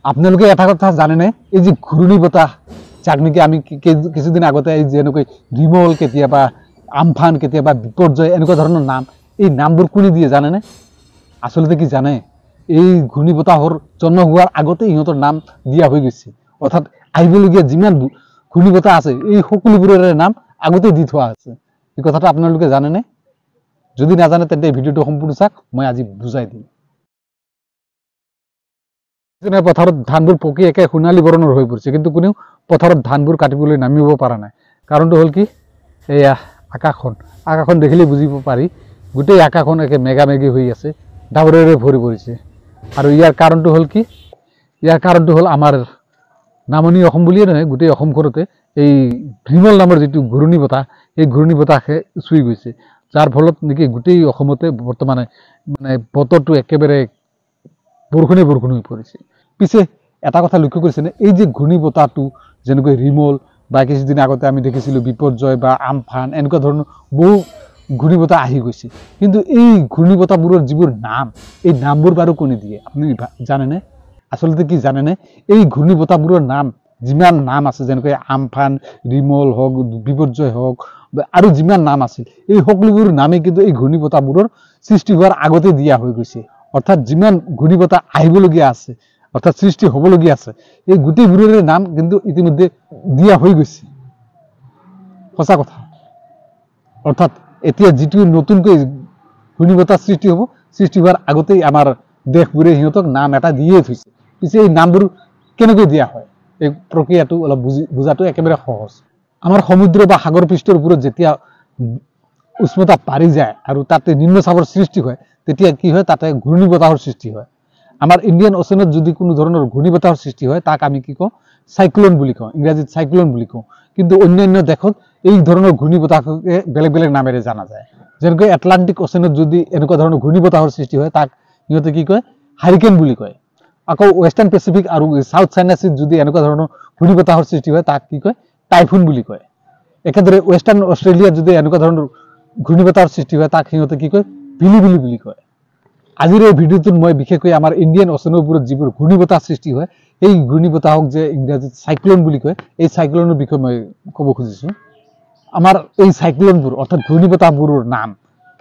আপোনালোকে এটা কথা জানেনে, এই যে ঘূৰ্ণি বতাহ যাক নেকি আমি কিছুদিন আগতে এই যেনেকৈ ৰিমল, কেতিয়াবা আমফান, কেতিয়াবা বিপৰ্যয়, এনেকুৱা ধৰণৰ নাম, এই নামবোৰ কোনে দিয়ে জানেনে? আচলতে কি জানে, এই ঘূৰ্ণি বতাহৰ জন্ম হোৱাৰ আগতে ইহঁতৰ নাম দিয়া হৈ গৈছে। অৰ্থাৎ আহিবলগীয়া যিমান ঘূৰ্ণি বতাহ আছে এই সকলোবোৰৰে নাম আগতে দি থোৱা আছে। এই কথাটো আপোনালোকে জানেনে? যদি নাজানে তেন্তে এই ভিডিঅ'টো সম্পূৰ্ণ চাওক, মই আজি বুজাই দিম। পথাৰত ধানবোৰ পকি একে সোণালী বৰণৰ হৈ পৰিছে, কিন্তু কোনেও পথাৰত ধানবোৰ কাটিবলৈ নামিব পৰা নাই। কাৰণটো হ'ল কি, এয়া আকাশখন দেখিলে বুজিব পাৰি, গোটেই আকাশখন একে মেঘামেঘি হৈ আছে, ডাৱৰেৰে ভৰি পৰিছে। আৰু ইয়াৰ কাৰণটো হ'ল কি, ইয়াৰ কাৰণটো হ'ল আমাৰ নামনি অসম বুলিয়ে নহয়, গোটেই অসমখনতে এই ৰিমল নামৰ যিটো ঘূৰ্ণি বতাহ, এই ঘূৰ্ণি বতাহে চুই গৈছে, যাৰ ফলত নেকি গোটেই অসমতে বৰ্তমানে বতৰটো একেবাৰে বৰষুণ হৈ পৰিছে। পিছে এটা কথা লক্ষ্য কৰিছেনে, এই যে ঘূৰ্ণি বতাহটো যেনেকৈ ৰিমল বা কিছুদিন আগতে আমি দেখিছিলোঁ বিপৰ্যয় বা আমফান, এনেকুৱা ধৰণৰ বহু ঘূৰ্ণি বতাহ আহি গৈছে, কিন্তু এই ঘূৰ্ণি বতাহবোৰৰ যিবোৰ নাম, এই নামবোৰ বাৰু কোনে দিয়ে আপুনি জানেনে? আচলতে কি জানেনে, এই ঘূৰ্ণি বতাহবোৰৰ নাম যিমান নাম আছে, যেনেকৈ আমফান, ৰিমল হওক, বিপৰ্যয় হওক, আৰু যিমান নাম আছিল, এই সকলোবোৰ নামেই কিন্তু এই ঘূৰ্ণি বতাহবোৰৰ সৃষ্টি হোৱাৰ আগতে দিয়া হৈ গৈছে। অৰ্থাৎ যিমান ঘূৰ্ণি বতাহ আহিবলগীয়া আছে, অৰ্থাৎ সৃষ্টি হ'বলগীয়া আছে, এই গোটেইবোৰৰে নাম কিন্তু ইতিমধ্যে দিয়া হৈ গৈছে। সঁচা কথা। অৰ্থাৎ এতিয়া যিটো নতুনকৈ ঘূৰ্ণি বতাহ সৃষ্টি হ'ব, সৃষ্টি হোৱাৰ আগতেই আমাৰ দেশবোৰে সিহঁতক নাম এটা দিয়ে থৈছে। পিছে এই নামবোৰ কেনেকৈ দিয়া হয়, এই প্ৰক্ৰিয়াটো অলপ বুজাটো একেবাৰে সহজ। আমাৰ সমুদ্ৰ বা সাগৰ পৃষ্ঠৰ ওপৰত যেতিয়া উষ্ণতা বাঢ়ি যায় আৰু তাতে নিম্নচাপৰ সৃষ্টি হয়, তেতিয়া কি হয়, তাতে ঘূৰ্ণি বতাহৰ সৃষ্টি হয়। আমাৰ ইণ্ডিয়ান অ'চেনত যদি কোনো ধৰণৰ ঘূৰ্ণি বতাহৰ সৃষ্টি হয়, তাক আমি কি কওঁ, চাইক্লোন বুলি কওঁ, ইংৰাজীত চাইক্লোন বুলি কওঁ। কিন্তু অন্যান্য দেশত এই ধৰণৰ ঘূৰ্ণি বতাহকে বেলেগ বেলেগ নামেৰে জনা যায়। যেনেকৈ এটলাণ্টিক অ'চেনত যদি এনেকুৱা ধৰণৰ ঘূৰ্ণি বতাহৰ সৃষ্টি হয়, তাক সিহঁতে কি কয়, হাৰিকেন বুলি কয়। আকৌ ৱেষ্টাৰ্ণ পেচিফিক আৰু চাউথ চাইনা চিত যদি এনেকুৱা ধৰণৰ ঘূৰ্ণি বতাহৰ সৃষ্টি হয়, তাক কি কয়, টাইফুন বুলি কয়। একেদৰে ৱেষ্টাৰ্ণ অষ্ট্ৰেলিয়াত যদি এনেকুৱা ধৰণৰ ঘূৰ্ণি বতাহৰ সৃষ্টি হয়, তাক সিহঁতে কি কয়, বিলিবিলি বুলি কয়। আজিৰ এই ভিডিঅ'টোত মই বিশেষকৈ আমাৰ ইণ্ডিয়ান অ'চেনৰ ওপৰত যিবোৰ ঘূৰ্ণি বতাহ সৃষ্টি হয়, এই ঘূৰ্ণি বতাহক যে ইংৰাজীত চাইক্লোন বুলি কয়, এই চাইক্লোনৰ বিষয়ে মই ক'ব খুজিছোঁ। আমাৰ এই চাইক্লোনবোৰ অৰ্থাৎ ঘূৰ্ণি বতাহবোৰৰ নাম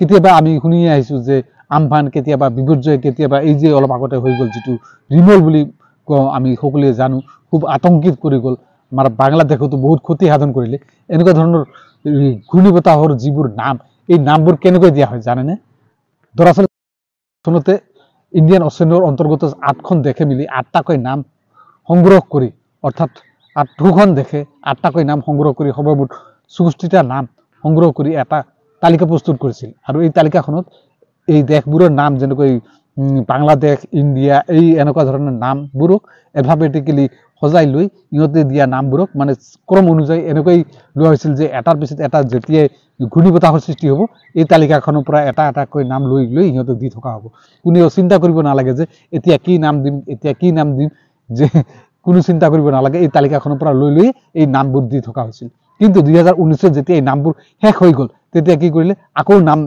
কেতিয়াবা আমি শুনি আহিছোঁ যে আমফান, কেতিয়াবা বিপৰ্যয়, কেতিয়াবা এই যে অলপ আগতে হৈ গ'ল যিটো ৰিমল বুলি কওঁ, আমি সকলোৱে জানো, খুব আতংকিত কৰি গ'ল, আমাৰ বাংলাদেশতো বহুত ক্ষতি সাধন কৰিলে। এনেকুৱা ধৰণৰ ঘূৰ্ণি বতাহৰ যিবোৰ নাম, এই নামবোৰ কেনেকৈ দিয়া হয় জানেনে? দৰাচলতে ইণ্ডিয়ান অ'চেনৰ অন্তৰ্গত 8খন দেশে মিলি 8টাকৈ নাম সংগ্ৰহ কৰি, অৰ্থাৎ 8খন দেশে 8টাকৈ নাম সংগ্ৰহ কৰি সৰ্বমুঠ 64টা নাম সংগ্ৰহ কৰি এটা তালিকা প্ৰস্তুত কৰিছিল। আৰু এই তালিকাখনত এই দেশবোৰৰ নাম, যেনেকৈ বাংলাদেশ, ইণ্ডিয়া, এই এনেকুৱা ধৰণৰ নামবোৰক এলফাবেটিকেলি সজাই লৈ ইহঁতে দিয়া নামবোৰক মানে ক্ৰম অনুযায়ী এনেকৈ লোৱা হৈছিল যে এটাৰ পিছত এটা যেতিয়াই ঘূৰ্ণি বতাহৰ সৃষ্টি হ'ব, এই তালিকাখনৰ পৰা এটা এটাকৈ নাম লৈ লৈ সিহঁতক দি থকা হ'ব। কোনেও চিন্তা কৰিব নালাগে যে এতিয়া কি নাম দিম, যে কোনো চিন্তা কৰিব নালাগে, এই তালিকাখনৰ পৰা লৈ লৈ এই নামবোৰ দি থকা হৈছিল। কিন্তু 2019 যেতিয়া এই নামবোৰ শেষ হৈ গ'ল, তেতিয়া কি কৰিলে, আকৌ নাম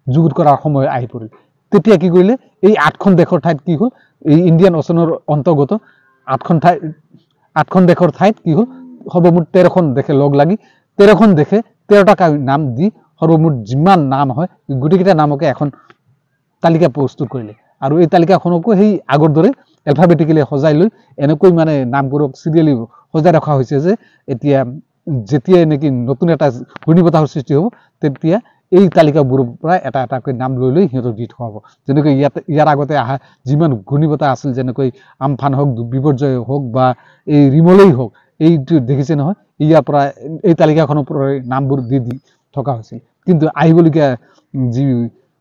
যুগুত কৰাৰ সময় আহি পৰিল। তেতিয়া কি কৰিলে, এই 8খন দেশৰ ঠাইত কি হ'ল, এই ইণ্ডিয়ান অ'চেনৰ অন্তৰ্গত 8খন দেশৰ ঠাইত কি হ'ল, সৰ্বমুঠ 13খন দেশে লগ লাগি 13খন দেশে 13টা নাম দি সৰ্বমুঠ যিমান নাম হয়, গোটেইকেইটা নামকে এখন তালিকা প্ৰস্তুত কৰিলে। আৰু এই তালিকাখনকো সেই আগৰ দৰে এলফাবেটিকেলি সজাই লৈ এনেকৈ মানে নামবোৰক চিৰিয়েলি সজাই ৰখা হৈছে যে এতিয়া যেতিয়াই নেকি নতুন এটা ঘূৰ্ণি বতাহৰ সৃষ্টি হ'ব, তেতিয়া এই তালিকাবোৰৰ পৰা এটা এটাকৈ নাম লৈ লৈ সিহঁতক দি থকা হ'ব। যেনেকৈ ইয়াৰ আগতে অহা যিমান ঘূৰ্ণি বতাহ আছিল, যেনেকৈ আমফান হওক, বিপৰ্যয় হওক বা এই ৰিমলেই হওক, এইটো দেখিছে নহয়, ইয়াৰ পৰা এই তালিকাখনৰ পৰা নামবোৰ দি থকা হৈছিল। কিন্তু আহিবলগীয়া যি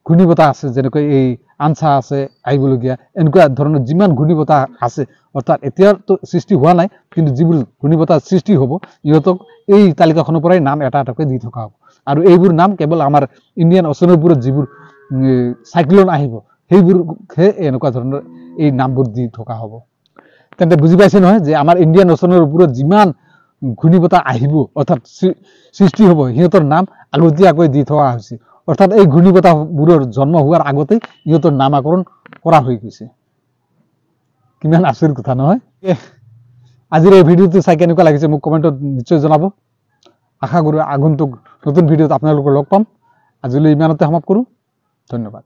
ঘূৰ্ণি বতাহ আছে, যেনেকৈ এই আনচা আছে আহিবলগীয়া, এনেকুৱা ধৰণৰ যিমান ঘূৰ্ণি বতাহ আছে, অৰ্থাৎ এতিয়াতো সৃষ্টি হোৱা নাই, কিন্তু যিবোৰ ঘূৰ্ণি বতাহ সৃষ্টি হ'ব, ইহঁতক এই তালিকাখনৰ পৰাই নাম এটা এটাকৈ দি থকা হ'ব। আৰু এইবোৰ নাম কেৱল আমাৰ ইণ্ডিয়ান অ'চেনৰ ওপৰত যিবোৰ চাইক্লোন আহিব, সেইবোৰহে এনেকুৱা ধৰণৰ এই নামবোৰ দি থকা হ'ব। তেন্তে বুজি পাইছে নহয় যে আমাৰ ইণ্ডিয়ান অ'চেনৰ ওপৰত যিমান ঘূৰ্ণি বতাহ আহিব, অৰ্থাৎ সৃষ্টি হ'ব, সিহঁতৰ নাম আগতীয়াকৈ দি থকা হৈছে। অৰ্থাৎ এই ঘূৰ্ণি বতাহবোৰৰ জন্ম হোৱাৰ আগতেই ইহঁতৰ নামাকৰণ কৰা হৈ গৈছে। কিমান আচৰিত কথা নহয়। আজিৰ এই ভিডিঅ'টো চাই কেনেকুৱা লাগিছে মোক কমেণ্টত নিশ্চয় জনাব। আশা কৰোঁ আগন্তুক নতুন ভিডিঅ'ত আপোনালোকক লগ পাম। আজিলৈ ইমানতে সমাপ্ত কৰোঁ। ধন্যবাদ।